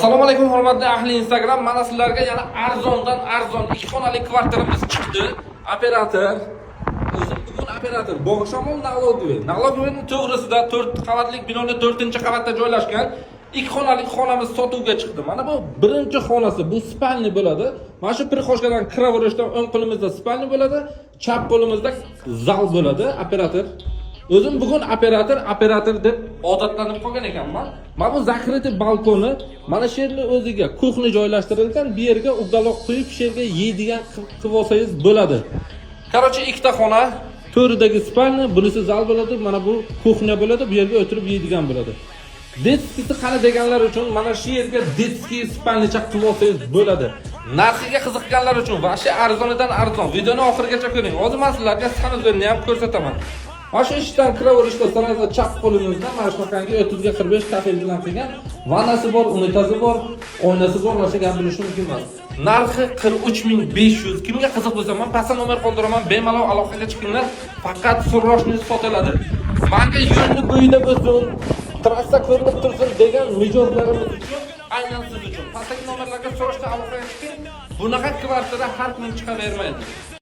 Assalomu alaykum hurmatli ahli Instagram. Mana sizlarga yana arzondan arzon 2 xonali kvartiramiz chiqdi. Operator bugun operator Bog'ishamol Nag'logo'ning to'g'risida 4 qavatli binoning 4-qavatda joylashgan 2 xonali xonamiz sotuvga chiqdi. Mana bu birinchi xonasi, bu spalni bo'ladi. Mana shu prixoshkadan kiraverishdan o'ng qo'limizda spalni bo'ladi, chap qo'limizda zal bo'ladi. Operator O'zim bugun operator deb odatlanib qolgan ekanman. Mana bu zakrytый balkoni, mana shu yerning o'ziga kuxni joylashtirilgan, bu yerga uggaloq qo'yib, shu yerga yeydigan qilib olsangiz bo'ladi. Qarochi ikkita xona, to'ridagi spalni, bunisi zal bo'ladi, mana bu kuxna bo'ladi, bu yerga o'tirib yeydigan bo'ladi. Detskisi qani deganlar uchun mana shu yerga detskiy spalnicha qilib olsangiz bo'ladi. Narxiga qiziqqanlar uchun va shu arzonidan arzon. Videoni oxirigacha ko'ring. Hozir men sizlarga sanuzlarni ham ko'rsataman. Mana shu ishdan kiraverishda sanazda chap qo'limizda mana shunaqangi 30 ga 45 kafel bilan qilgan, vannasi bor, unitazi bor, oynasi bor, boshqa gap bilish mumkin emas. Narxi 43500. Kimga qiziq bo'lsa, men pastda nomer qoldiraman, bemalol aloqaga chiqinglar. Faqat surroshni sotiladi. Menga yo'lni bo'yida bo'lsin, trassa ko'rinib tursin degan mijozlarimiz uchun, aynan siz uchun. Pastdagi nomerlarga so'rashda aloqaga chiqing. Bunaqa kvartira har kun chiqavermaydi.